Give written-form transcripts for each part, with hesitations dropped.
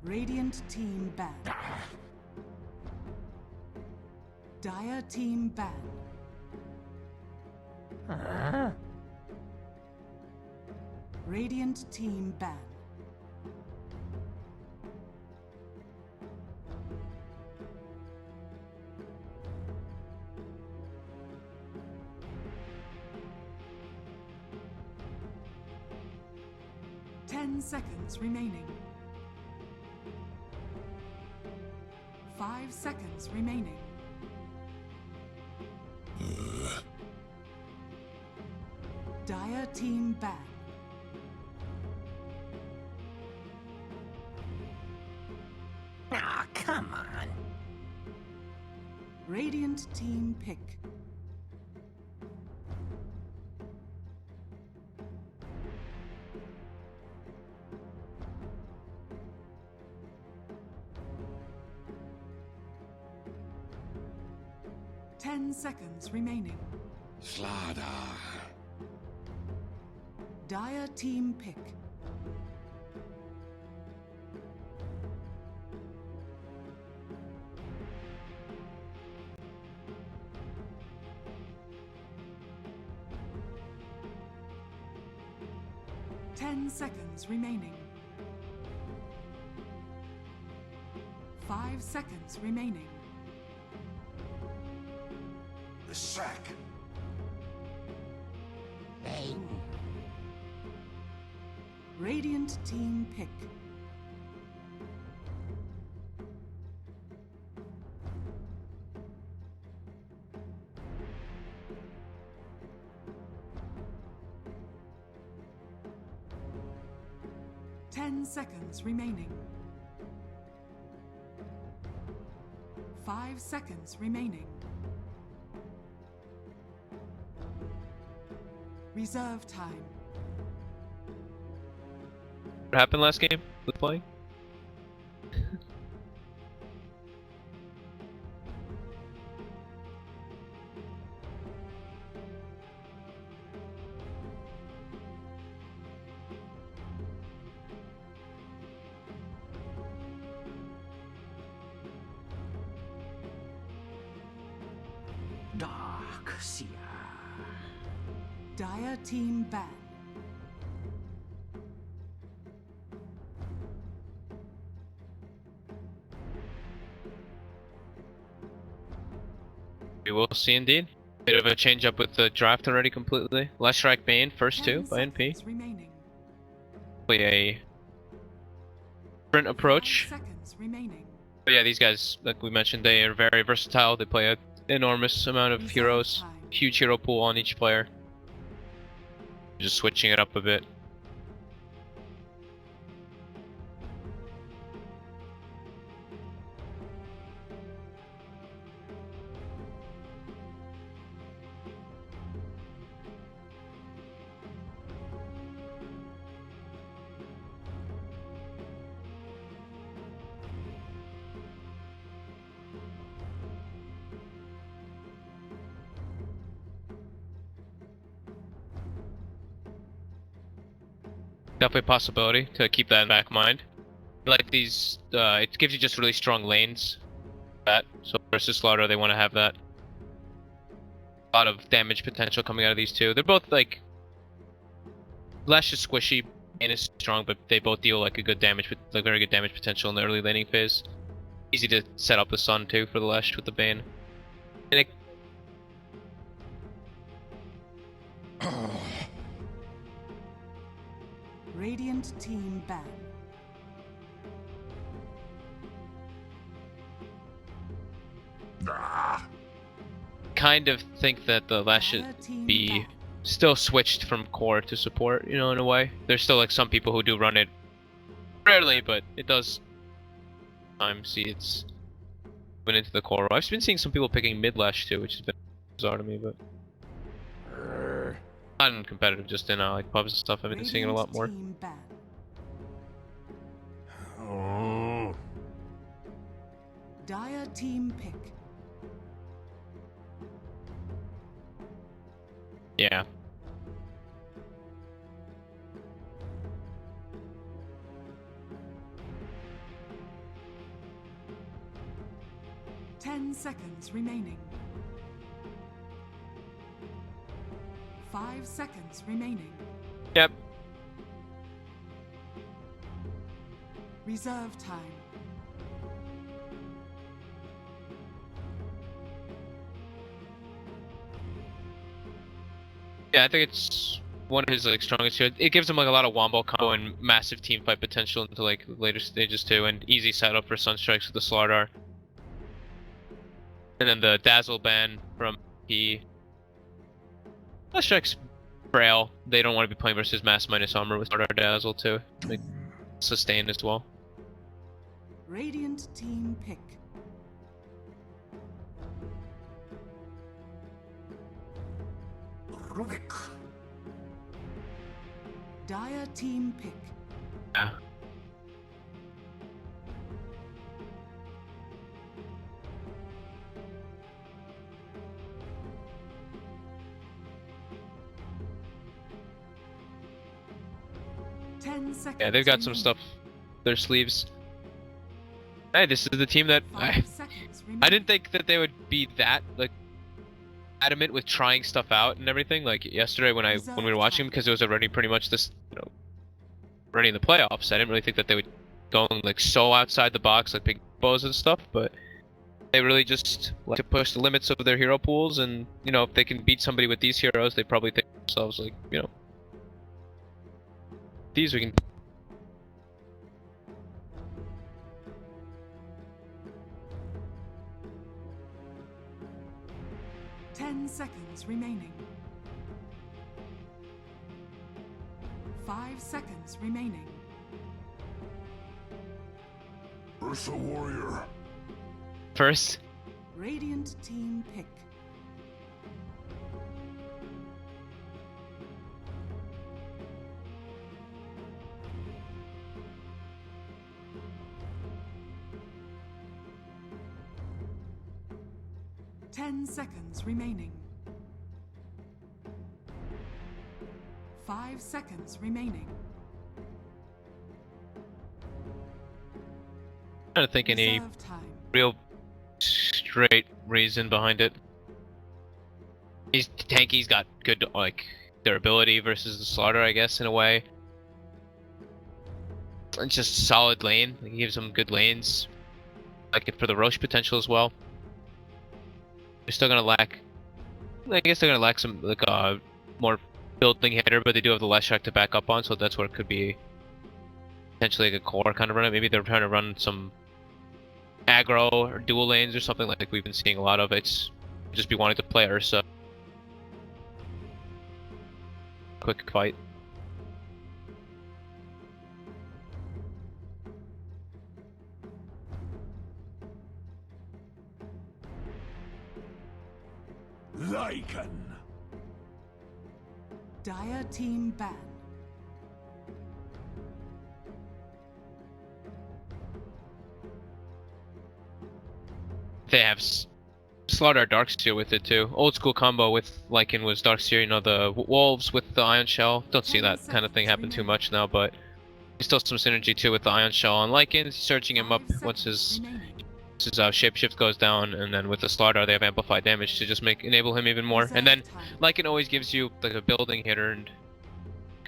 Radiant team ban. Dire team ban. Radiant team ban. Ten seconds remaining. 5 seconds remaining. Dire team ban. Ah, come on. Radiant team pick. Ten seconds remaining. Slaughter. Dire team pick. Ten seconds remaining. 5 seconds remaining. The sack. Bang. Radiant team pick. Ten seconds remaining. 5 seconds remaining. Reserve time. What happened last game? Who's playing? Dark Xiao. Dire team ban. We will see indeed. Bit of a change up with the draft already completely. Last Strike Bane, first 2 by NP. Remaining. Play a sprint approach. 5 seconds remaining. But yeah, these guys, like we mentioned, they are very versatile. They play an enormous amount of heroes. Huge hero pool on each player. Just switching it up a bit. Definitely a possibility to keep that in back mind. Like these, it gives you just really strong lanes. So versus Slaughter, they want to have that. A lot of damage potential coming out of these two. They're both like Lash is squishy and is strong, but they both deal like a good damage, like very good damage potential in the early laning phase. Easy to set up the Sun too for the Lash with the Bane. And it, Radiant team ban. kind of think that the Lash should be still switched from core to support, you know, in a way. There's still like some people who do run it rarely, but it does see it's went into the core. I've been seeing some people picking mid Lash too, which has been bizarre to me, but not in competitive, just in like pubs and stuff. I've been seeing it a lot more. Oh. Dire team pick. Yeah. 10 seconds remaining. 5 seconds remaining. Yep. Reserve time. Yeah, I think it's one of his like strongest here. It gives him like a lot of wombo combo and massive team fight potential into like later stages too, and easy setup for Sunstrikes with the Slardar. And then the Dazzle ban from P. Sunstrike's frail. They don't want to be playing versus mass minus armor with Slardar Dazzle too. Like sustain as well. Radiant team pick. Rubik. Dire team pick. Yeah. Yeah, they've got some stuff their sleeves. Hey, this is the team that I didn't think that they would be that like adamant with trying stuff out and everything. Like yesterday when we were watching them, because it was already pretty much this, you know, already in the playoffs. I didn't really think that they would go like so outside the box, like big bows and stuff. But they really just like to push the limits of their hero pools, and you know, if they can beat somebody with these heroes, they probably think to themselves like, you know, these we can. 10 seconds remaining. 5 seconds remaining. Ursa Warrior. First. Radiant team pick. Ten seconds remaining. 5 seconds remaining. I don't think any Reserve time. real straight reason behind it. He's tanky, he's got good like durability versus the Slaughter, I guess, in a way. It's just a solid lane. Like, he gives him good lanes. Like it for the Roche potential as well. They're still gonna lack. I guess they're gonna lack some like more building hitter, but they do have the Leshrac to back up on, so that's where it could be potentially like a core kind of run. Maybe they're trying to run some aggro or dual lanes or something like we've been seeing a lot of. It's just be wanting to play Ursa. Quick fight. Lycan. Dire team ban. They have Slaughter Darkseer with it too. Old school combo with Lycan was Darkseer, you know, the wolves with the Ion Shell. Don't see that kind of thing happen too much now, but there's still some synergy too with the Ion Shell on Lycan, searching him up once his shapeshift goes down, and then with the Slaughter they have amplified damage to just enable him even more. And then Lycan always gives you like a building hitter and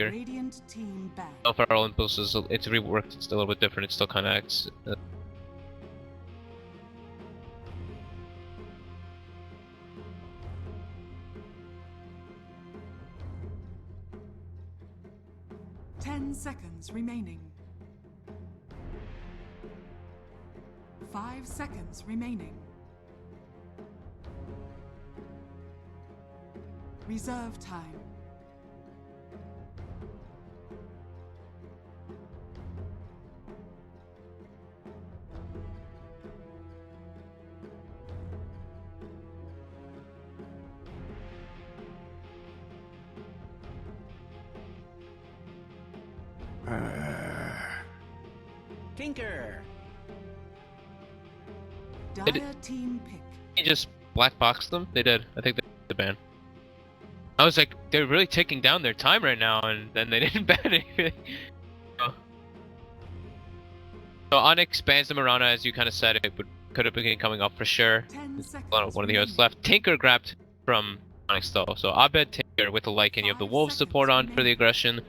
Radiant team ban. Feral Impulse is it's reworked, it's a little bit different, it still kinda acts 10 seconds remaining. 5 seconds remaining. Reserve time. Tinker. Dire team pick. You just black boxed them? They did. I think they did the ban. I was like, they're really taking down their time right now, and then they didn't ban anything. So Onyx bans the Mirana, as you kind of said. It would could have been coming up for sure. 10 seconds. One of the heroes left. Tinker grabbed from Onyx though, so Abed, Tinker with the Lycan. You have the Wolves support on for the aggression.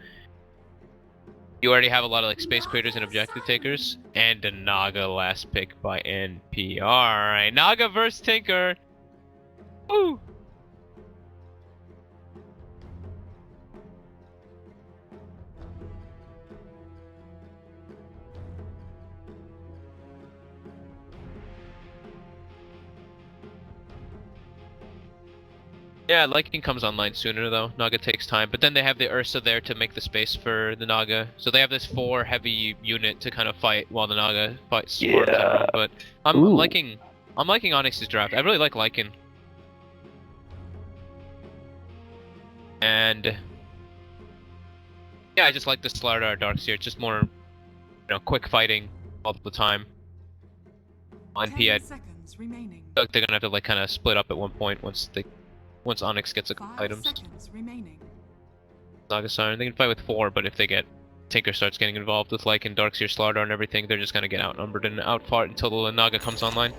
You already have a lot of like space creators and objective takers, and a Naga last pick by NP. Alright, Naga versus Tinker. Woo! Yeah, Lycan comes online sooner though. Naga takes time, but then they have the Ursa there to make the space for the Naga. So they have this 4 heavy unit to kind of fight while the Naga fights. Yeah. But I'm liking Onyx's draft. I really like Lycan. And yeah, I just like the Slardar Darks here. It's just more, quick fighting all the time. On 10 P, I seconds remaining. feel like they're gonna have to like kind of split up at one point once Onyx gets 5 items. seconds remaining. Naga Siren, they can fight with 4, but if they get Tinker starts getting involved with Lycan, Darkseer, Slardar, and everything, they're just gonna get outnumbered and outfought until the Naga comes online.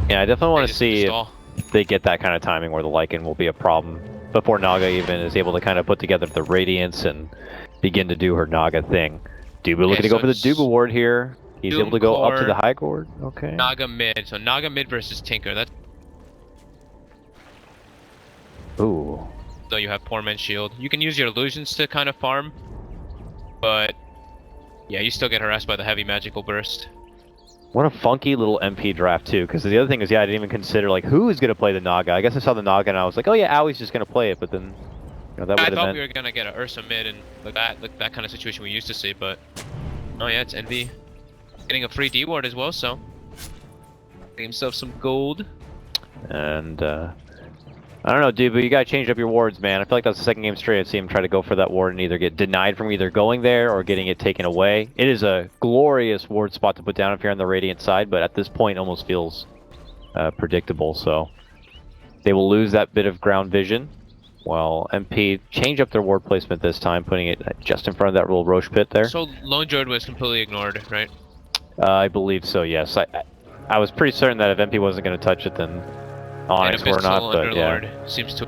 Yeah, I definitely want to see stall. if they get that kind of timing where the Lycan will be a problem before Naga even is able to kind of put together the Radiance and begin to do her Naga thing. Dubu looking to go for the Dubu ward here. He's able to go up to the high ward. Okay. Naga mid, so Naga mid versus Tinker. That's Ooh. though you have Poor Man's Shield. You can use your illusions to kind of farm, but yeah, you still get harassed by the heavy magical burst. What a funky little MP draft too, because the other thing is, yeah, I didn't even consider like who is gonna play the Naga. I guess I saw the Naga and I was like, oh yeah, Aui's just gonna play it, but then that would I have thought meant we were gonna get an Ursa mid and like that kind of situation we used to see, but oh yeah, it's Envy getting a free D ward as well, so getting himself some gold. And I don't know, dude, but you gotta change up your wards, man. I feel like that's the second game straight I've seen him try to go for that ward and either get denied from either going there or getting it taken away. It is a glorious ward spot to put down if you're on the Radiant side, but at this point it almost feels predictable, so they will lose that bit of ground vision. While MP change up their ward placement this time, putting it just in front of that little Roche pit there. So Lone Druid was completely ignored, right? I believe so, yes. I was pretty certain that if MP wasn't going to touch it, then Onyx were not, but yeah. Seems to.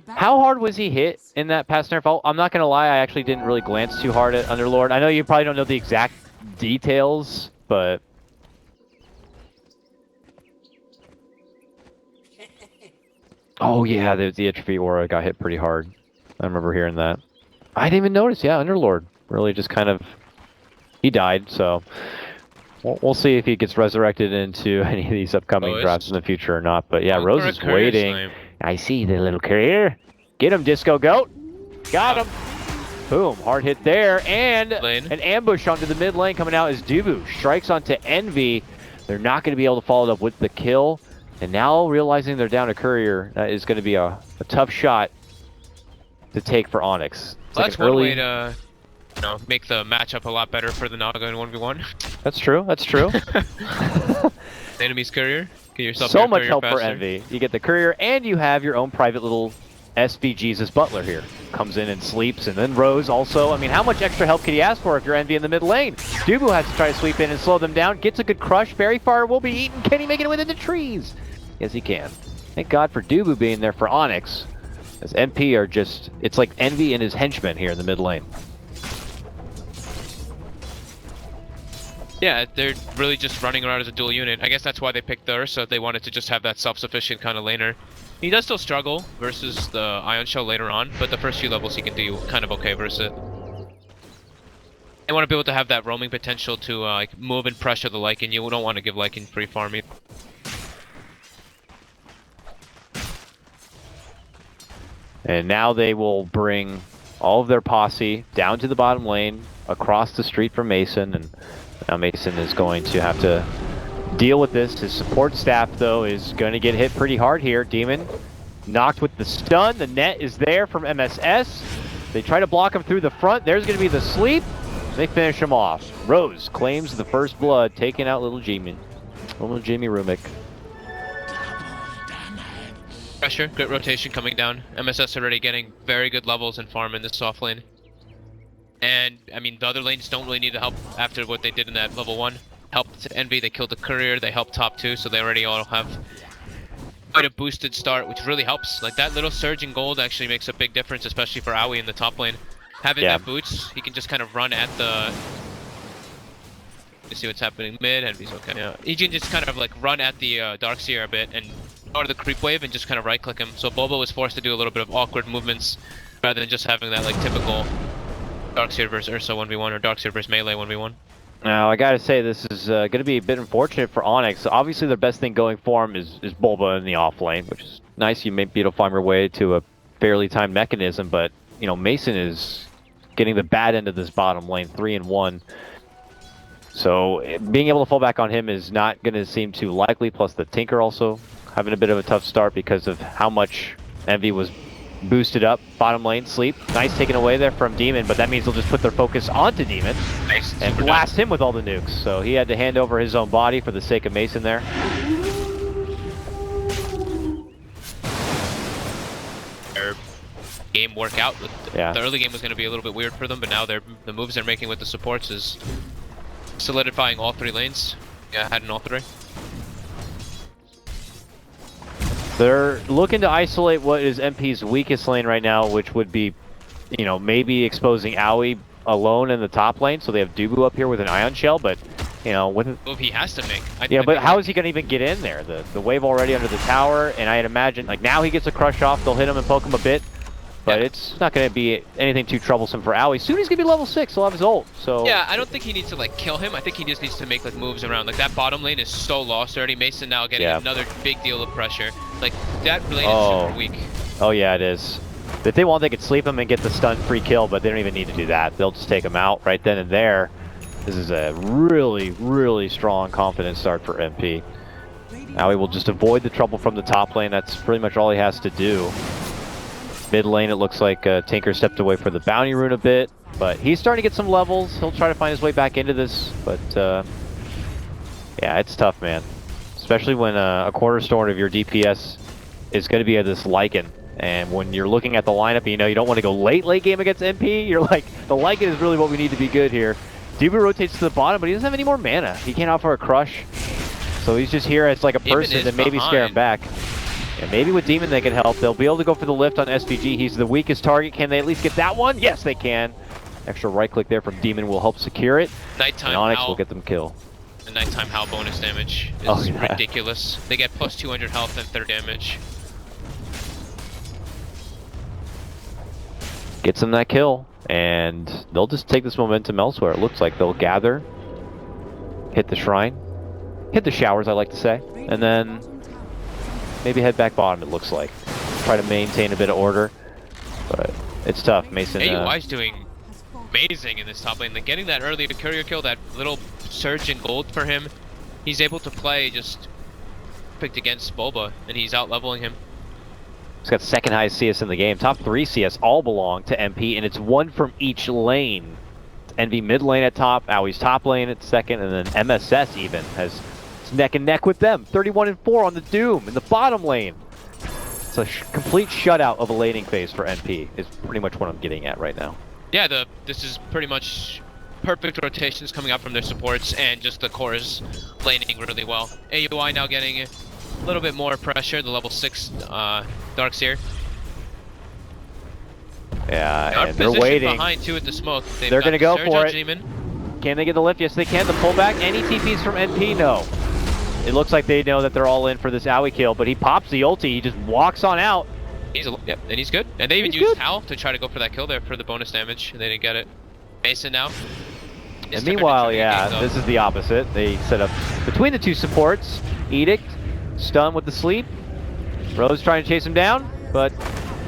How hard was he hit in that past nerf? I'm not going to lie, I actually didn't really glance too hard at Underlord. I know you probably don't know the exact details, but... Oh yeah, the Atrophy Aura got hit pretty hard. I remember hearing that. I didn't even notice, yeah, Underlord. Really just kind of... He died, so... We'll see if he gets resurrected into any of these upcoming drafts in the future or not. But yeah, Rose is waiting. Snipe. I see the little courier. Get him, Disco Goat. Got him. Boom, hard hit there. And an ambush onto the mid lane coming out as Dubu strikes onto Envy. They're not going to be able to follow it up with the kill. And now realizing they're down a courier, that is going to be a tough shot to take for Onyx. Well, that's one way to make the matchup a lot better for the Naga in 1v1. That's true, that's true. The enemy's courier. Get yourself so much help for Envy. You get the courier and you have your own private little SB Jesus Butler here. Comes in and sleeps, and then Rose also. I mean, how much extra help could he ask for if you're Envy in the mid lane? Dubu has to try to sweep in and slow them down. Gets a good crush. Berry Fire will be eaten. Can he make it within the trees? Yes, he can. Thank God for Dubu being there for Onyx. As MP are just, it's like Envy and his henchmen here in the mid lane. Yeah, they're really just running around as a dual unit. I guess that's why they picked the Ursa. They wanted to just have that self-sufficient kind of laner. He does still struggle versus the Ion Shell later on, but the first few levels he can do kind of okay versus it. They want to be able to have that roaming potential to like move and pressure the Lycan. You don't want to give Lycan free farm either. And now they will bring all of their posse down to the bottom lane, across the street from Mason, and now Mason is going to have to deal with this. His support staff, though, is going to get hit pretty hard here. Demon knocked with the stun. The net is there from MSS. They try to block him through the front. There's going to be the sleep. They finish him off. Rose claims the first blood, taking out little Jamie. Little Jamie Rumick. Pressure, good rotation coming down. MSS already getting very good levels in farm in this soft lane. And I mean, the other lanes don't really need the help after what they did in that level 1. Helped Envy, they killed the courier, they helped top 2, so they already all have quite a boosted start, which really helps. Like that little surge in gold actually makes a big difference, especially for Aoi in the top lane. Having that boots, he can just kind of run at the... Let's see what's happening mid, Envy's okay. Yeah. He can just kind of like run at the Darkseer a bit and go to the creep wave and just kind of right click him. So Bobo was forced to do a little bit of awkward movements rather than just having that like typical Darkseer versus Ursa 1v1 or Darkseer versus Melee 1v1. Now, I gotta say, this is going to be a bit unfortunate for Onyx. Obviously, their best thing going for him is Bulba in the off lane, which is nice. You may be able to find your way to a fairly timed mechanism, but, you know, Mason is getting the bad end of this bottom lane, 3-1. So, being able to fall back on him is not going to seem too likely, plus the Tinker also having a bit of a tough start because of how much Envy was boosted up. Bottom lane, sleep. Nice taken away there from Demon, but that means they'll just put their focus onto Demon and blast him with all the nukes. So he had to hand over his own body for the sake of Mason there. Their game work out. Yeah. The early game was going to be a little bit weird for them, but now the moves they're making with the supports is solidifying all 3 lanes. Yeah, had in all 3. They're looking to isolate what is MP's weakest lane right now, which would be, you know, maybe exposing Aoi alone in the top lane. So they have Dubu up here with an Ion Shell, but, you know, with... Move he has to make. Yeah, but how is he going to even get in there? The wave already under the tower, and I'd imagine, like, now he gets a crush off, they'll hit him and poke him a bit. But it's not going to be anything too troublesome for Aoi. Soon he's going to be level 6, he'll have his ult, so... Yeah, I don't think he needs to, like, kill him. I think he just needs to make, like, moves around. Like, that bottom lane is so lost already. Mason now getting another big deal of pressure. Like, that lane is super weak. Oh, yeah, it is. If they want, they could sleep him and get the stun free kill, but they don't even need to do that. They'll just take him out right then and there. This is a really, really strong, confident start for MP. Now he will just avoid the trouble from the top lane. That's pretty much all he has to do. Mid lane, it looks like Tinker stepped away for the bounty rune a bit, but he's starting to get some levels. He'll try to find his way back into this, but yeah, it's tough, man. Especially when a cornerstone of your DPS is going to be this Lycan. And when you're looking at the lineup, you know you don't want to go late game against MP. You're like, the Lycan is really what we need to be good here. Dubu rotates to the bottom, but he doesn't have any more mana. He can't offer a crush. So he's just here as like a person to maybe scare him back. And maybe with Demon they can help. They'll be able to go for the lift on SVG. He's the weakest target. Can they at least get that one? Yes, they can. Extra right click there from Demon will help secure it. Nighttime and Onyx Howl. will get them kill. The nighttime Howl bonus damage is ridiculous. They get plus 200 health and 3rd damage. Gets them that kill. And they'll just take this momentum elsewhere. It looks like they'll gather. Hit the shrine. Hit the showers, I like to say. And then... maybe head back bottom, it looks like. Try to maintain a bit of order. But it's tough, Mason. AUI's doing amazing in this top lane. Like getting that early courier kill, that little surge in gold for him. He's able to play just picked against Bulba, and he's out leveling him. He's got 2nd highest CS in the game. Top 3 CS all belong to MP, and it's 1 from each lane. Envy mid lane at top, Aoi's top lane at 2nd, and then MSS even has... neck and neck with them. 31-4 on the Doom in the bottom lane. It's a complete shutout of a laning phase for NP is pretty much what I'm getting at right now. Yeah, this is pretty much perfect rotations coming out from their supports, and just the core is laning really well. AUI now getting a little bit more pressure, the level 6 Darkseer. Yeah, and they're waiting. Behind too at the smoke. They're going to go for it. Demon. Can they get the lift? Yes, they can. The pullback. Any TPs from NP? No. It looks like they know that they're all in for this Aoi kill, but he pops the ulti. He just walks on out. Yep, and he's good. And they even used Howl to try to go for that kill there for the bonus damage, and they didn't get it. Mason now. And meanwhile, yeah, this is the opposite. They set up between the 2 supports. Edict, stun with the sleep. Rose trying to chase him down, but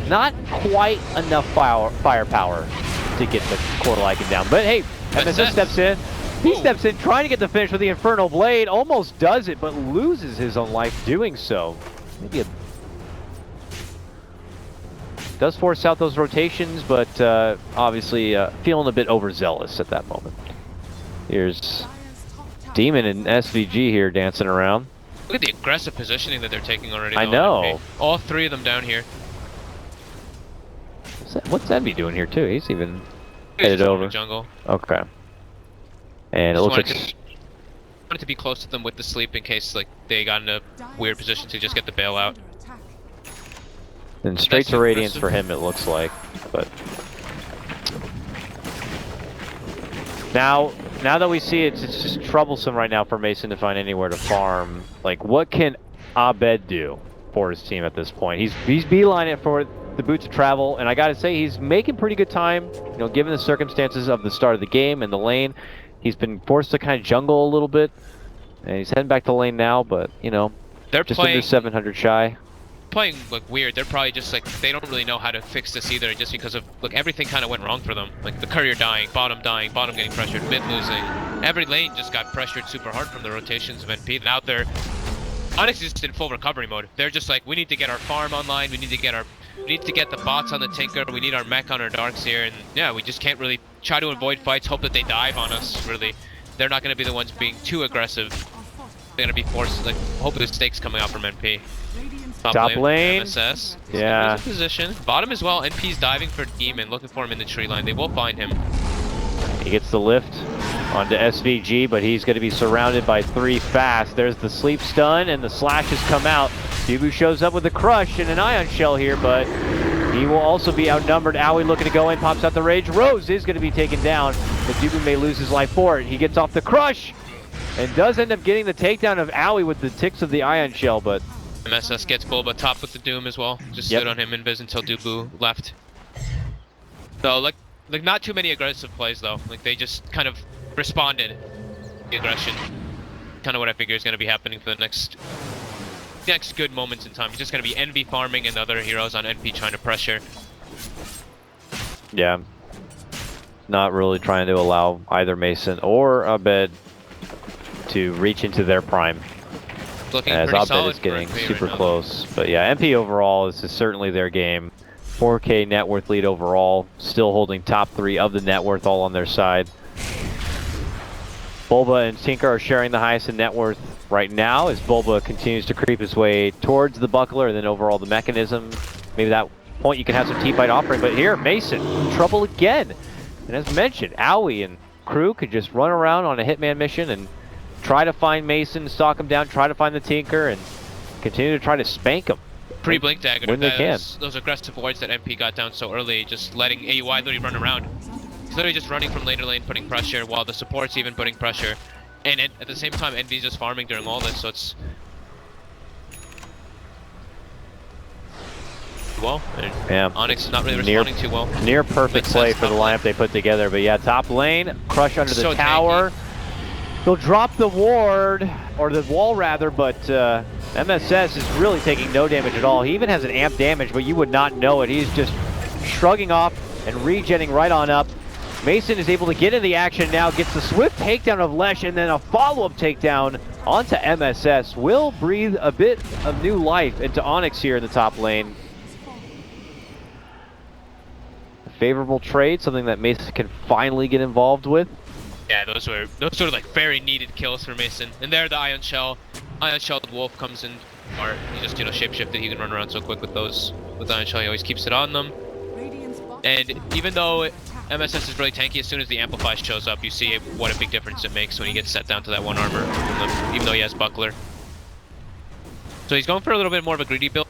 not quite enough firepower to get the Quarter Lycan down. But hey, MSS steps in. He steps in trying to get the finish with the Infernal Blade. Almost does it, but loses his own life doing so. Maybe does force out those rotations, but obviously feeling a bit overzealous at that moment. Here's Demon and SVG here dancing around. Look at the aggressive positioning that they're taking already. I know. All 3 of them down here. What's Envy doing here too? He's even Headed over. Jungle. Okay. And it Just looks wanted like... wanted to be close to them with the sleep in case like they got in a weird position to just get the bailout. And straight Nice to Radiance aggressive. for him, it looks like. But now that we see it's just troublesome right now for Mason to find anywhere to farm. Like, what can Abed do for his team at this point? He's beelining it for the boots of travel, and I gotta say he's making pretty good time. You know, given the circumstances of the start of the game and the lane, he's been forced to kind of jungle a little bit, and he's heading back to lane now. But you know, They're just playing under 700 shy. playing like weird. They're probably just like they don't really know how to fix this either, just because of like everything kind of went wrong for them. Like the courier dying, bottom getting pressured, mid losing. Every lane just got pressured super hard from the rotations of NP. Now they're Onyx is just in full recovery mode. They're just like, we need to get our farm online. We need to get the bots on the Tinker. We need our mech on our darks here, and yeah, we just can't really try to avoid fights. Hope that they dive on us. Really, they're not going to be the ones being too aggressive. They're going to be forced. Like, hope the stakes coming out from NP. Top lane. MSS. Yeah. He's in position. Bottom as well. NP's diving for Demon, looking for him in the tree line. They will find him. He gets the lift onto SVG, but he's going to be surrounded by 3 fast. There's the sleep stun, and the slash has come out. Dubu shows up with a crush and an ion shell here, but he will also be outnumbered. Owie looking to go in, pops out the rage. Rose is going to be taken down, but Dubu may lose his life for it. He gets off the crush and does end up getting the takedown of Owie with the ticks of the ion shell, but MSS gets Bulba top with the Doom as well. Just stood on him invis until Dubu left. So like not too many aggressive plays though. Like they just kind of responded to the aggression. Kind of what I figure is going to be happening for the next good moments in time. It's just going to be Envy farming and the other heroes on NP trying to pressure. yeah, not really trying to allow either Mason or Abed to reach into their prime. Looking As pretty Abed solid is getting for NP super right now. close. But yeah, MP overall is certainly their game. 4K net worth lead overall, still holding top 3 of the net worth all on their side. Bulba and Tinker are sharing the highest in net worth right now as Bulba continues to creep his way towards the buckler and then overall the mechanism. Maybe that point you can have some T-Bite offering, but here Mason in trouble again. And as mentioned, Owie and crew could just run around on a Hitman mission and try to find Mason, stalk him down, try to find the Tinker, and continue to try to spank him. Pre-blink dagger. When they can. Those aggressive wards that MP got down so early, just letting AUI literally run around. He's literally just running from lane to lane, putting pressure, while the support's even putting pressure. And at the same time, Envy's just farming during all this, so it's... well, and Yeah. Onyx is not really responding too well. Near perfect Makes play sense, for the top lane. lineup they put together, but yeah, top lane, crush under the So tower. He'll drop the ward, or the wall rather, but MSS is really taking no damage at all. He even has an amp damage, but you would not know it. He's just shrugging off and regenning right on up. Mason is able to get in the action now, gets the swift takedown of Lesh, and then a follow-up takedown onto MSS. Will breathe a bit of new life into Onyx here in the top lane. A favorable trade, something that Mason can finally get involved with. Yeah, those were like very needed kills for Mason. And there, the Ion Shell Wolf comes in, or he just shapeshifted. He can run around so quick with those. With Ion Shell, he always keeps it on them. And even though MSS is really tanky, as soon as the Amplify shows up, you see what a big difference it makes when he gets set down to that 1 armor, even though he has Buckler. So he's going for a little bit more of a greedy build.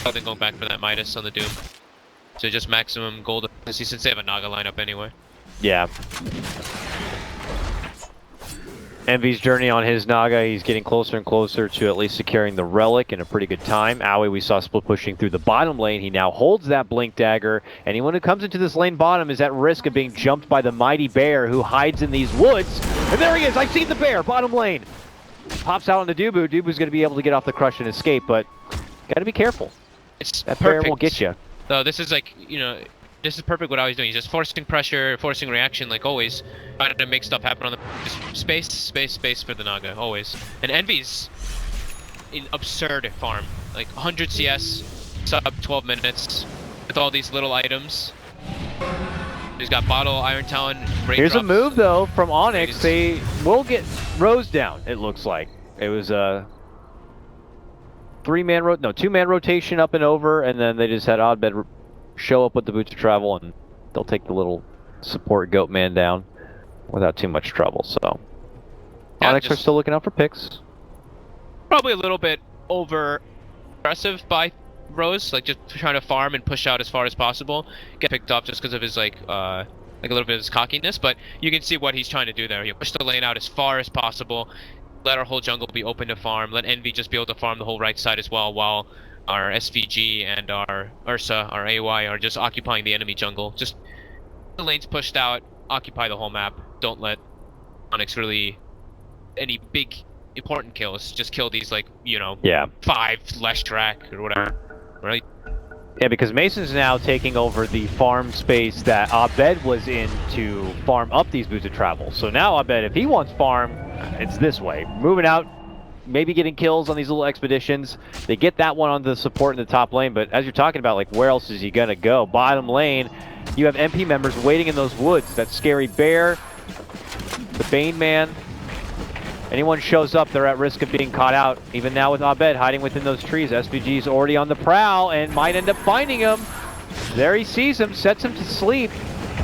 Rather than going back for that Midas on the Doom. So just maximum gold, since they have a Naga lineup anyway. Yeah. Envy's journey on his Naga, he's getting closer and closer to at least securing the relic in a pretty good time. Owie, we saw split pushing through the bottom lane. He now holds that blink dagger. Anyone who comes into this lane bottom is at risk of being jumped by the mighty bear who hides in these woods. And there he is, I've seen the bear, bottom lane. Pops out on the Dubu. Dubu's going to be able to get off the crush and escape, but gotta be careful. It's That bear perfect. will get you. So this is like, this is perfect what I was doing. He's just forcing pressure, forcing reaction like always. Trying to make stuff happen on the... just space for the Naga, always. And Envy's an absurd farm. Like 100 CS, sub 12 minutes, with all these little items. He's got Bottle, Iron Talon, Break Here's a drops. move though from Onyx. They will get Rose down, it looks like. It was a two-man rotation up and over, and then they just had Abed show up with the boots of travel, and they'll take the little support goat man down without too much trouble. So Yeah, Onyx are just- still looking out for picks. Probably a little bit over aggressive by Rose, like just trying to farm and push out as far as possible. Get picked off just because of his like a little bit of his cockiness, but you can see what he's trying to do there. He'll push the lane out as far as possible, let our whole jungle be open to farm, let Envy just be able to farm the whole right side as well, while our SVG and our Ursa, our AY, are just occupying the enemy jungle. Just the lanes pushed out, occupy the whole map. Don't let Onyx really any big important kills. Just kill these, like, you know, Yeah. 5 less track or whatever, right? Yeah, because Mason's now taking over the farm space that Abed was in to farm up these boots of travel. So now Abed, if he wants farm, it's this way. Moving out, maybe getting kills on these little expeditions. They get that one on the support in the top lane, but as you're talking about, like, where else is he gonna go? Bottom lane, you have MP members waiting in those woods. That scary bear, the Bane man. Anyone shows up, they're at risk of being caught out. Even now with Abed hiding within those trees, SVG's already on the prowl and might end up finding him. There he sees him, sets him to sleep.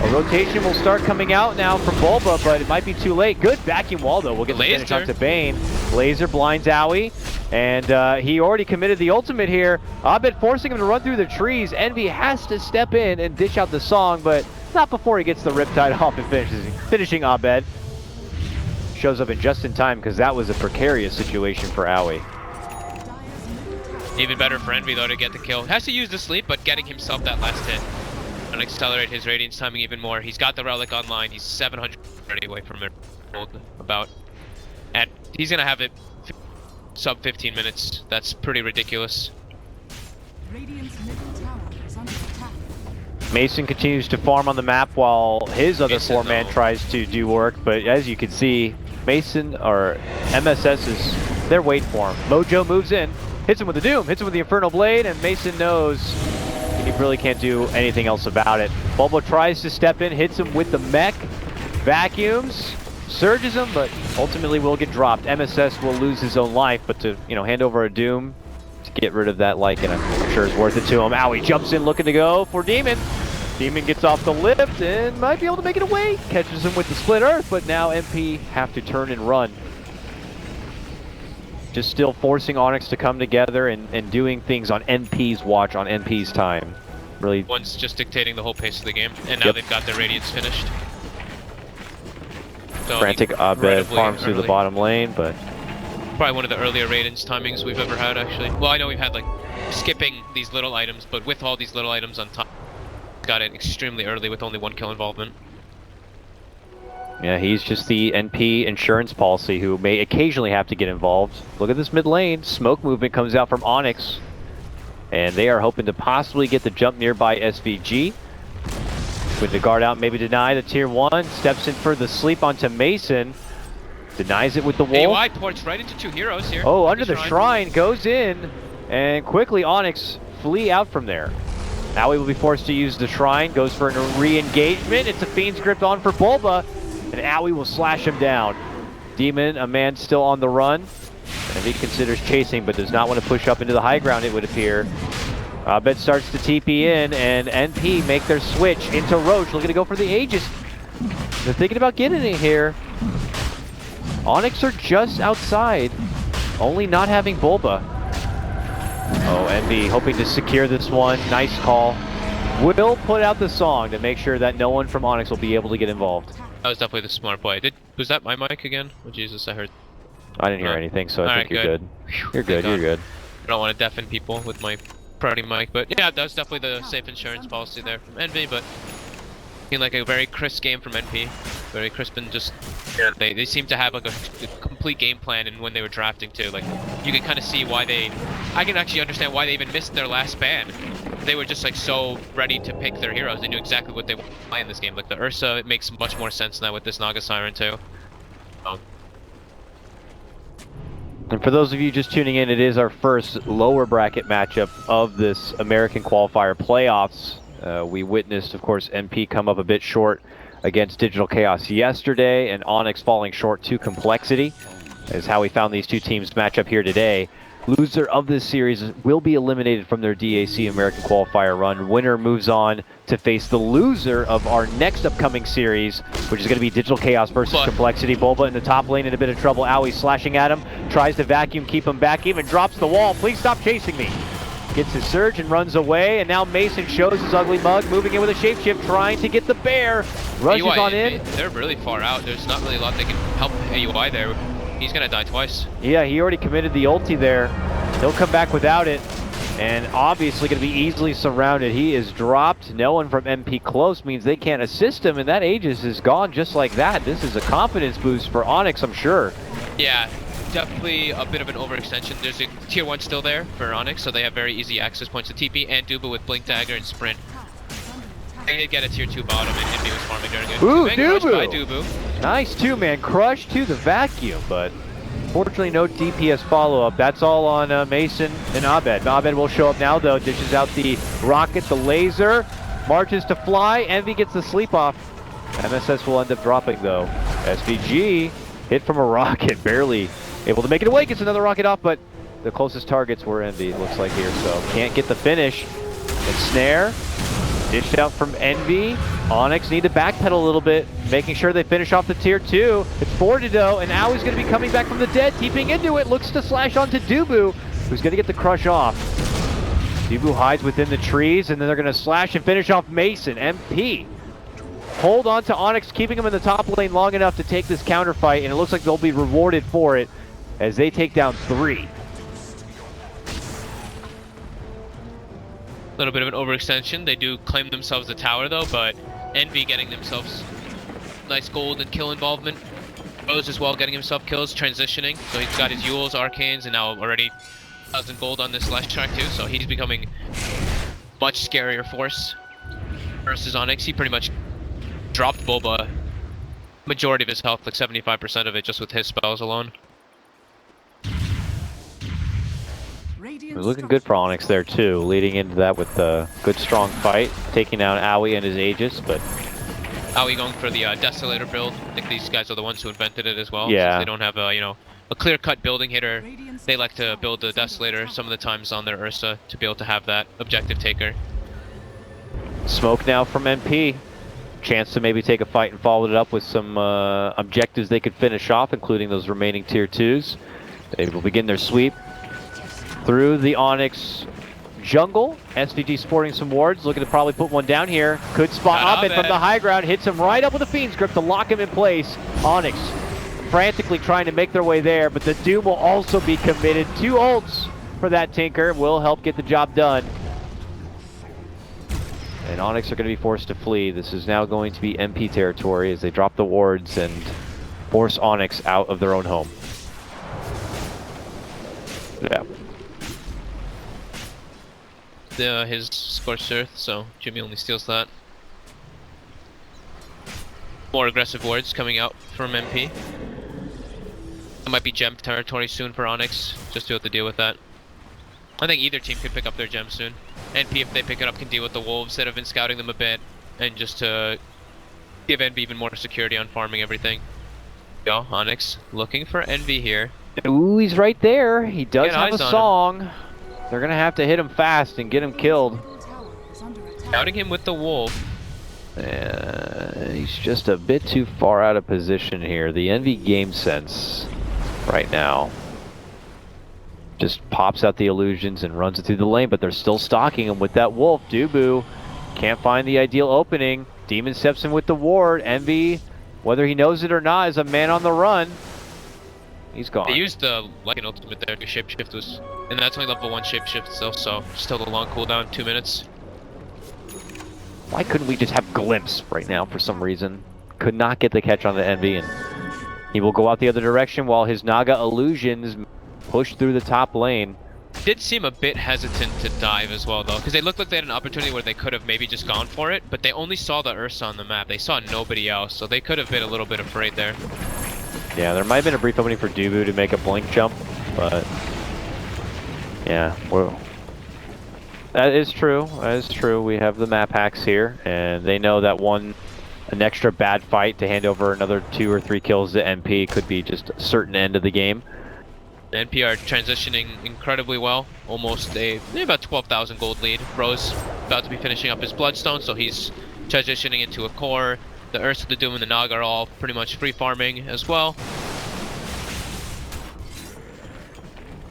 A rotation will start coming out now from Bulba, but it might be too late. Good vacuum wall, though. We'll get the finish onto Bane. Laser blinds Owie, and he already committed the ultimate here. Abed forcing him to run through the trees. Envy has to step in and dish out the song, but not before he gets the Riptide off and finishing Abed. Shows up just in time because that was a precarious situation for Owie. Even better for Envy, though, to get the kill. Has to use the sleep, but getting himself that last hit and accelerate his Radiance timing even more. He's got the Relic online. He's 700 away from it, about. And he's going to have it sub 15 minutes. That's pretty ridiculous. Radiant's middle tower is under attack. Mason continues to farm on the map while his other Mason, four-man though. tries to do work, but as you can see, Mason, or MSS, is they're waiting for him. Mojo moves in, hits him with the Doom, hits him with the Infernal Blade, and Mason knows he really can't do anything else about it. Bulbo tries to step in, hits him with the mech, vacuums, surges him, but ultimately will get dropped. MSS will lose his own life, but to, you know, hand over a Doom to get rid of that Lycan, I'm sure is worth it to him. Owie jumps in looking to go for Demon. Demon gets off the lift and might be able to make it away. Catches him with the Split Earth, but now MP have to turn and run. Just still forcing Onyx to come together and doing things on NP's watch, on NP's time. Really. One's just dictating the whole pace of the game, and now they've got their Radiance finished. So Frantic Abed farms through the bottom lane, but probably one of the earlier Radiance timings we've ever had, actually. Well, I know we've had, like, skipping these little items, but with all these little items on top, got it extremely early with only 1 kill involvement. yeah, he's just the NP insurance policy who may occasionally have to get involved. Look at this mid lane. Smoke movement comes out from Onyx, and they are hoping to possibly get the jump nearby SVG. With the guard out, maybe deny the tier 1. Steps in for the sleep onto Mason. Denies it with the wall. AY ports right into 2 heroes here. Oh, under the shrine, goes in, and quickly Onyx flee out from there. Now he will be forced to use the shrine, goes for a re-engagement. It's a Fiend's Grip on for Bulba, and Owie will slash him down. Demon, a man still on the run, and he considers chasing, but does not want to push up into the high ground, it would appear. Abed starts to TP in, and NP make their switch into Roach, looking to go for the Aegis. They're thinking about getting it here. Onyx are just outside, only not having Bulba. Oh, Envy hoping to secure this one. Nice call. Will put out the song to make sure that no one from Onyx will be able to get involved. That was definitely the smart play. Was that my mic again? Oh, Jesus, I heard. I didn't hear anything, so I think you're good. You're good, you're good. I don't want to deafen people with my party mic, but yeah, that was definitely the safe insurance policy there from Envy, but seemed like a very crisp game from NP. Very crisp, and just, yeah, they seem to have like a complete game plan, and when they were drafting too, like, you can kind of see why I can actually understand why they even missed their last ban. They were just like so ready to pick their heroes. They knew exactly what they wanted to play in this game. Like the Ursa, it makes much more sense now with this Naga Siren too. And for those of you just tuning in, it is our first lower bracket matchup of this American Qualifier playoffs. We witnessed, of course, MP come up a bit short against Digital Chaos yesterday, and Onyx falling short to Complexity is how we found these two teams match up here today. Loser of this series will be eliminated from their DAC American Qualifier run. Winner moves on to face the loser of our next upcoming series, which is going to be Digital Chaos versus Complexity. Bulba in the top lane in a bit of trouble. Owie slashing at him, tries to vacuum, keep him back, even drops the wall. Please stop chasing me. Gets his surge and runs away, and now Mason shows his ugly mug, moving in with a shapeshift, trying to get the bear. Rushes AUI, on in. They're really far out. There's not really a lot they can help AUI there. He's gonna die twice. Yeah, he already committed the ulti there. He'll come back without it, and obviously going to be easily surrounded. He is dropped. No one from MP close means they can't assist him, and that Aegis is gone just like that. This is a confidence boost for Onyx, I'm sure. Yeah, definitely a bit of an overextension. There's a tier 1 still there for Onyx, so they have very easy access points to TP and Duba with Blink Dagger and Sprint. They did get a tier 2 bottom, and Envy was farming during it. Ooh, By Dubu. Nice two-man crush to the vacuum, but fortunately no DPS follow-up. That's all on Mason and Abed. Abed will show up now, though. Dishes out the rocket, the laser, marches to fly. Envy gets the sleep off. MSS will end up dropping, though. SVG hit from a rocket, barely able to make it away. Gets another rocket off, but the closest targets were Envy, it looks like here, so can't get the finish. And Snare dished out from Envy. Onyx need to backpedal a little bit, making sure they finish off the tier 2. It's Fordido, and now he's going to be coming back from the dead, teeping into it, looks to slash onto Dubu, who's going to get the crush off. Dubu hides within the trees, and then they're going to slash and finish off Mason. MP hold on to Onyx, keeping him in the top lane long enough to take this counter fight, and it looks like they'll be rewarded for it as they take down 3. A little bit of an overextension. They do claim themselves the tower though, but Envy getting themselves nice gold and kill involvement. Rose as well getting himself kills, transitioning. So he's got his Yules, Arcanes, and now already 1,000 gold on this last track too. So he's becoming much scarier force versus Onyx. He pretty much dropped Boba majority of his health, like 75% of it, just with his spells alone. It was looking good for Onyx there too, leading into that with a good strong fight, taking down Owie and his Aegis, but... Owie going for the Desolator build. I think these guys are the ones who invented it as well. Yeah. Since they don't have a, a clear-cut building hitter. They like to build the Desolator some of the times on their Ursa to be able to have that objective taker. Smoke now from MP. Chance to maybe take a fight and follow it up with some objectives they could finish off, including those remaining tier 2s. They will begin their sweep through the Onyx jungle. SVG sporting some wards, looking to probably put one down here. Could spot Abed from the high ground, hits him right up with a Fiend's Grip to lock him in place. Onyx frantically trying to make their way there, but the Doom will also be committed. 2 ults for that Tinker will help get the job done. And Onyx are going to be forced to flee. This is now going to be MP territory as they drop the wards and force Onyx out of their own home. Yeah. His Scorched Earth, so Jimmy only steals that. More aggressive wards coming out from MP. It might be gem territory soon for Onyx, just to be able to deal with that. I think either team could pick up their gem soon. NP, if they pick it up, can deal with the wolves that have been scouting them a bit, and just to give Envy even more security on farming everything. Yo, Onyx looking for Envy here. Ooh, he's right there. He does have a song. They're gonna have to hit him fast and get him killed. Scouting him with the wolf. He's just a bit too far out of position here. The Envy game sense right now just pops out the illusions and runs it through the lane, but they're still stalking him with that wolf. Dubu can't find the ideal opening. Demon steps in with the ward. Envy, whether he knows it or not, is a man on the run. He's gone. They used the Lycan ultimate there to shapeshift was, and that's only level 1 shapeshift still, so still a long cooldown, 2 minutes. Why couldn't we just have Glimpse right now for some reason? Could not get the catch on the Envy, and he will go out the other direction while his Naga illusions push through the top lane. Did seem a bit hesitant to dive as well though, because they looked like they had an opportunity where they could have maybe just gone for it, but they only saw the Ursa on the map. They saw nobody else, so they could have been a little bit afraid there. Yeah, there might have been a brief opening for Dubu to make a blink jump, but yeah, well, that is true. That is true. We have the map hacks here, and they know that an extra bad fight to hand over another 2 or 3 kills to MP could be just a certain end of the game. NP are transitioning incredibly well. Almost about 12,000 gold lead. Bro's about to be finishing up his Bloodstone, so he's transitioning into a core. The Ursa, the Doom, and the Naga are all pretty much free farming as well.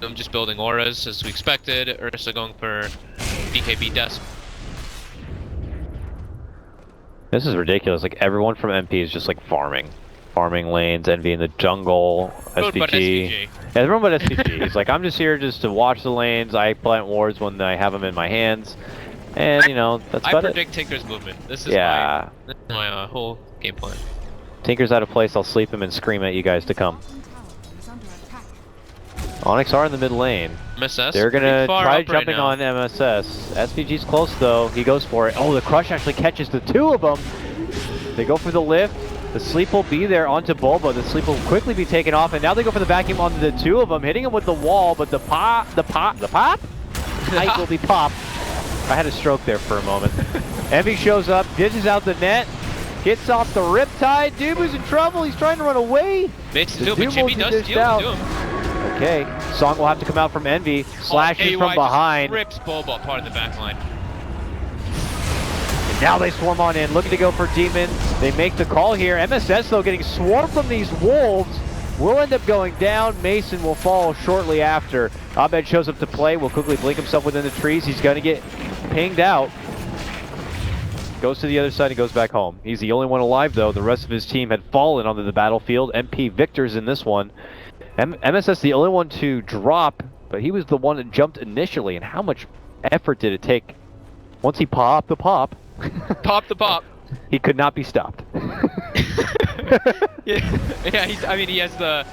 I'm just building auras as we expected. Ursa going for BKB desk. This is ridiculous. Like everyone from MP is just like farming lanes, Envy in the jungle, But SVG. SVG. Yeah, everyone but SVG. He's like, I'm just here just to watch the lanes. I plant wards when I have them in my hands, and you know that's I about predict it. Tinker's movement. This is Yeah. my whole game plan. Tinker's out of place. I'll sleep him and scream at you guys to come. Bottom tower is under attack. Onyx are in the mid lane. MSS. They're gonna pretty far try up right jumping now. on MSS. SVG's close though. He goes for it. Oh, the crush actually catches the two of them. They go for the lift. The sleep will be there onto Bulba. The sleep will quickly be taken off, and now they go for the vacuum onto the two of them, hitting him with the wall. But the pop, Height will be popped. I had a stroke there for a moment. Envy shows up, dishes out the net, gets off the Riptide. Dubu's in trouble. He's trying to run away. Makes The it do, but Doom Chippy will does dish steal out. the Doom. Okay, Song will have to come out from Envy. Slashes AY from just behind. rips Bulba apart in the back line. Now they swarm on in, looking to go for Demon. They make the call here. MSS, though, getting swarmed from these wolves. Will end up going down. Mason will fall shortly after. Abed shows up to play. Will quickly blink himself within the trees. He's going to get pinged out. Goes to the other side and goes back home. He's the only one alive, though. The rest of his team had fallen onto the battlefield. MP victors in this one. MSS the only one to drop, but he was the one that jumped initially. And how much effort did it take? Once he popped the pop, Pop the pop. he could not be stopped. yeah. I mean, he has the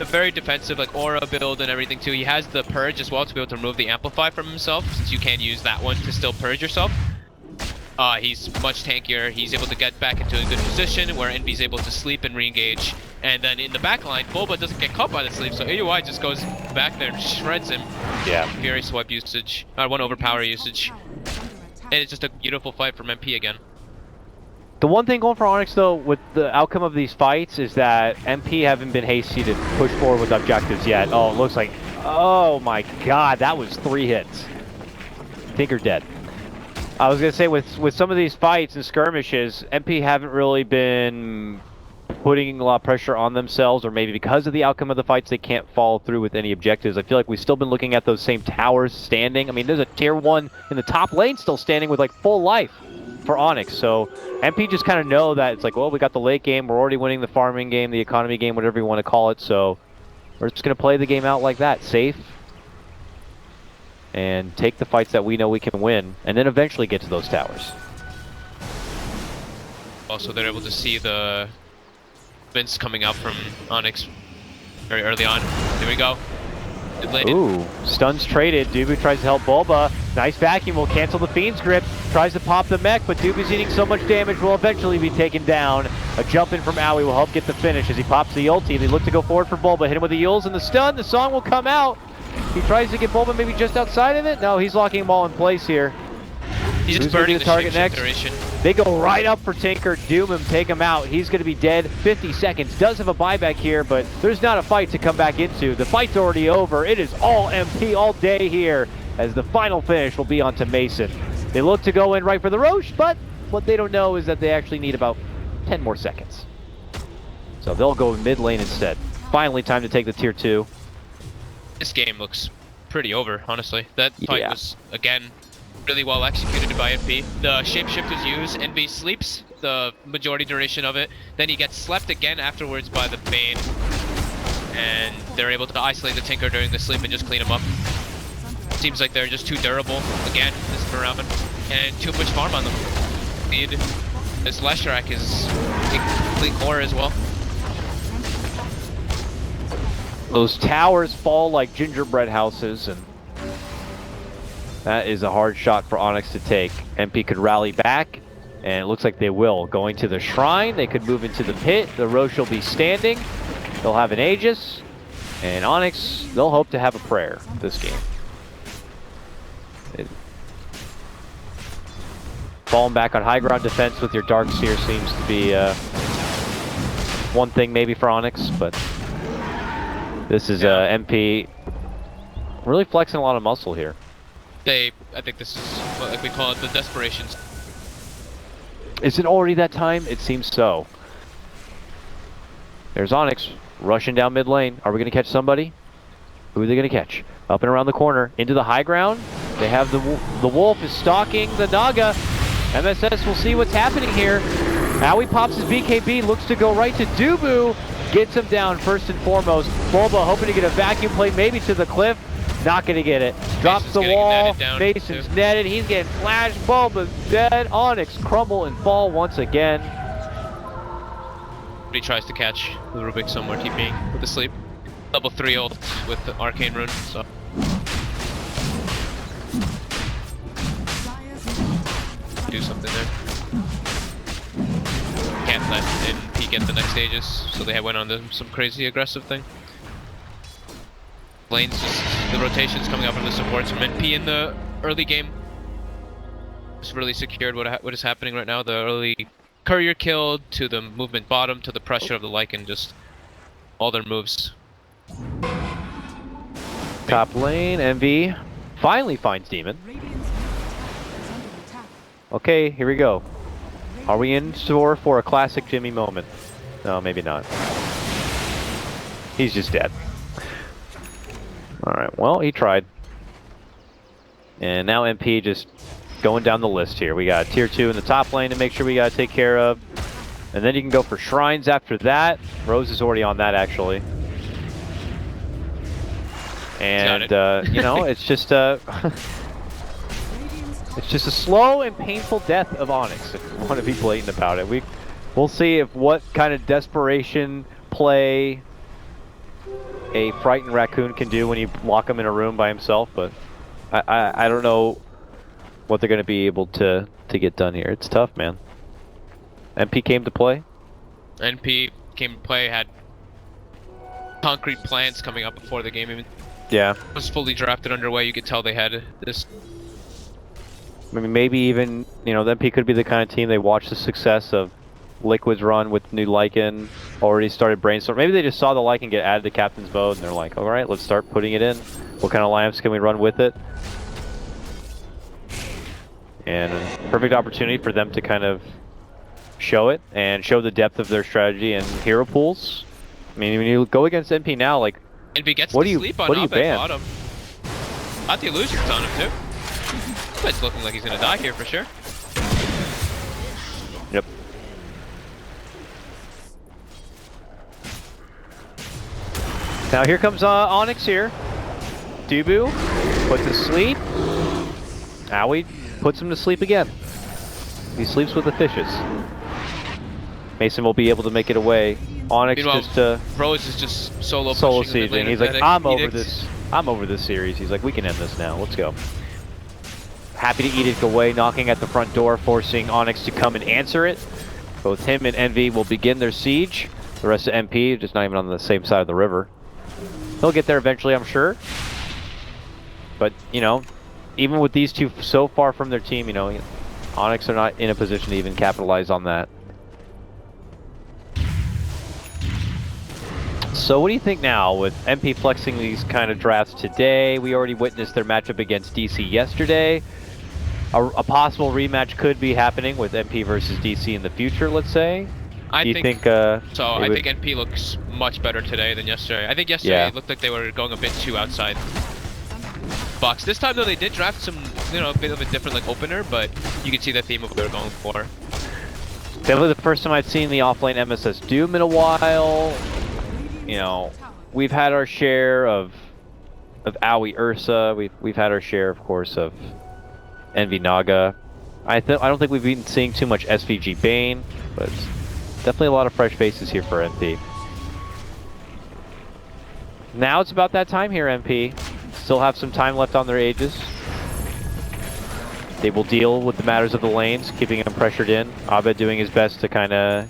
very defensive like aura build and everything too. He has the purge as well to be able to remove the amplify from himself, since you can use that one to still purge yourself. He's much tankier. He's able to get back into a good position where Envy's able to sleep and re-engage. And then in the back line, Bulba doesn't get caught by the sleep, so AUI just goes back there and shreds him. Yeah. Fury swipe usage, one overpower usage. Tower is under attack. And it's just a beautiful fight from MP again. The one thing going for Onyx, though, with the outcome of these fights is that MP haven't been hasty to push forward with objectives yet. Oh, it looks like... Oh my god, that was 3 hits. Tinker dead. I was going to say, with some of these fights and skirmishes, MP haven't really been putting a lot of pressure on themselves, or maybe because of the outcome of the fights, they can't follow through with any objectives. I feel like we've still been looking at those same towers standing. I mean, there's a tier 1 in the top lane still standing with like full life for Onyx. So MP just kind of know that it's like, well, we got the late game, we're already winning the farming game, the economy game, whatever you want to call it. So we're just going to play the game out like that, safe, and take the fights that we know we can win, and then eventually get to those towers. Also, they're able to see the Vince coming out from Onyx very early on. Here we go. Good lane. Ooh, stuns traded. Dubu tries to help Bulba. Nice vacuum will cancel the Fiend's grip. Tries to pop the mech, but Dubu's eating so much damage will eventually be taken down. A jump in from Owie will help get the finish as he pops the ulti. They look to go forward for Bulba. Hit him with the Yules and the stun. The song will come out. He tries to get Bulba maybe just outside of it. No, he's locking them all in place here. He's Who's just gonna be burning the the target target next? duration. They go right up for Tinker, doom him, take him out. He's going to be dead 50 seconds. Does have a buyback here, but there's not a fight to come back into. The fight's already over. It is all MP all day here, as the final finish will be onto Mason. They look to go in right for the Roche, but what they don't know is that they actually need about 10 more seconds. So they'll go mid lane instead. Finally time to take the tier 2. This game looks pretty over, honestly. That fight Yeah. was, again, really well executed by NP. The shapeshift was used. NV sleeps the majority duration of it. Then he gets slept again afterwards by the Bane. And they're able to isolate the Tinker during the sleep and just clean him up. Seems like they're just too durable, again, this time around. And too much farm on them. Need this Leshrac is a complete core as well. Those towers fall like gingerbread houses, and that is a hard shot for Onyx to take. MP could rally back, and it looks like they will. Going to the shrine, they could move into the pit. The Roche will be standing. They'll have an Aegis, and Onyx, they'll hope to have a prayer this game. Falling back on high ground defense with your Darkseer seems to be one thing maybe for Onyx, but This is Yeah. MP really flexing a lot of muscle here. I think this is what, like we call it, the desperation. Is it already that time? It seems so. There's Onyx rushing down mid lane. Are we going to catch somebody? Who are they going to catch? Up and around the corner, into the high ground. They have the wolf is stalking the Naga. MSS will see what's happening here. Owie pops his BKB, looks to go right to Dubu. Gets him down first and foremost. Bulba hoping to get a vacuum plate, maybe to the cliff. Not going to get it. Drops Mason's the getting wall. netted down, Mason's too. netted. He's getting flashed. Bulba's dead. Onyx crumble and fall once again. He tries to catch the Rubik somewhere, TPing with the sleep. Level 3 ult with the arcane rune, so. Do something there. Can't let NP get the next stages, so they went on some crazy aggressive thing. Lanes, just the rotations coming up from the supports from NP in the early game. Just really secured what is happening right now. The early courier killed, to the movement bottom, to the pressure of the Lycan, just all their moves. Top lane, MV finally finds Demon. Radiant's middle tower is under attack. Okay, here we go. Are we in store for a classic Jimmy moment? No, maybe not. He's just dead. Alright, well, he tried. And now MP just going down the list here. We got tier 2 in the top lane to make sure we gotta take care of. And then you can go for shrines after that. Rose is already on that, actually. And, you know, it's just it's just a slow and painful death of Onyx, if you want to be blatant about it. We'll see if what kind of desperation play a frightened raccoon can do when you lock him in a room by himself, but I don't know what they're going to be able to get done here. It's tough, man. MP came to play? NP came to play, had concrete plans coming up before the game even Yeah. was fully drafted underway. You could tell they had this. I mean, maybe even, you know, the MP could be the kind of team they watch the success of Liquid's run with new Lycan, already started brainstorming. Maybe they just saw the Lycan get added to Captain's Mode and they're like, alright, let's start putting it in. What kind of lineups can we run with it? And a perfect opportunity for them to kind of show it and show the depth of their strategy and hero pools. I mean, when you go against NP now, like, NP gets what to do you- sleep on what do you Abed ban? bottom. Got the illusions on him too. Abed's looking like he's gonna die here for sure. Yep. Now here comes Onyx here. Dubu put to sleep. Owie puts him to sleep again. He sleeps with the fishes. Mason will be able to make it away. Onyx Meanwhile, just Rose is just solo solo pushing the sieging. mid He's lane like, with I'm that over Edict. this. I'm over this series. He's like, we can end this now. Let's go. Happy to Edict away, knocking at the front door, forcing Onyx to come and answer it. Both him and Envy will begin their siege. The rest of MP just not even on the same side of the river. He'll get there eventually, I'm sure. But, you know, even with these two so far from their team, you know, Onyx are not in a position to even capitalize on that. So what do you think now with MP flexing these kind of drafts today? We already witnessed their matchup against DC yesterday. A possible rematch could be happening with MP versus DC in the future, let's say. I Do you think I think NP looks much better today than yesterday. I think yesterday Yeah. it looked like they were going a bit too outside box. This time though they did draft some, you know, a bit of a different like opener, but you can see the theme of what they were going for. Definitely the first time I've seen the offlane MSS Doom in a while. You know, we've had our share of Owie Ursa. We've had our share, of course, of Envy Naga. I don't think we've been seeing too much SVG Bane, but definitely a lot of fresh faces here for NP. Now it's about that time here, NP. Still have some time left on their ages. They will deal with the matters of the lanes, keeping them pressured in. Abed doing his best to kind of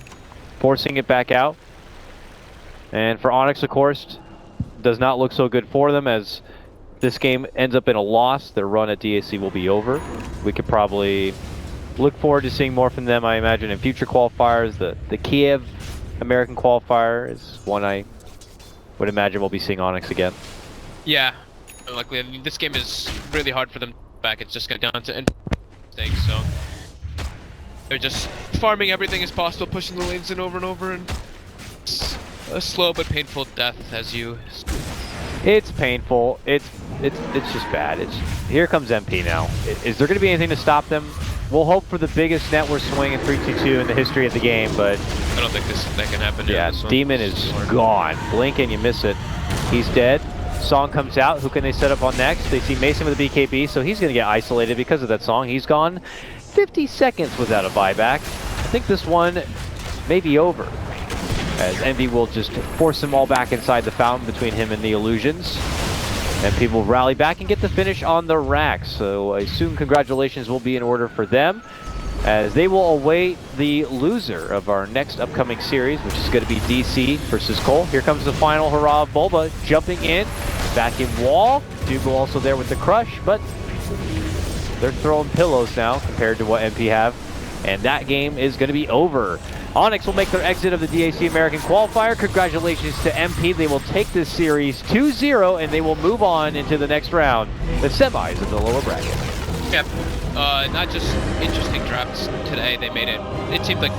forcing it back out. And for Onyx, of course, does not look so good for them as this game ends up in a loss. Their run at DAC will be over. We could probably look forward to seeing more from them, I imagine, in future qualifiers. The Kiev American qualifier is one I would imagine we'll be seeing Onyx again. Yeah, likely. I mean, this game is really hard for them back. It's just got down to mistakes, so they're just farming everything as possible, pushing the lanes in over and over, and it's a slow but painful death as you. It's painful. It's just bad. Here comes MP now. Is there going to be anything to stop them? We'll hope for the biggest network swing in 3-2-2 in the history of the game, but I don't think that can happen. Yeah, Demon is gone. Blink and you miss it. He's dead. Song comes out. Who can they set up on next? They see Mason with a BKB, so he's going to get isolated because of that Song. He's gone 50 seconds without a buyback. I think this one may be over, as Envy will just force them all back inside the fountain between him and the Illusions. And people rally back and get the finish on the rack. So soon congratulations will be in order for them, as they will await the loser of our next upcoming series, which is going to be DC versus Cole. Here comes the final hurrah of Bulba jumping in, back in wall. Dougal also there with the crush, but they're throwing pillows now compared to what MP have. And that game is going to be over. Onyx will make their exit of the DAC American Qualifier. Congratulations to MP. They will take this series 2-0, and they will move on into the next round, the semis of the lower bracket. Yep. Not just interesting drafts today. They made it. It seemed like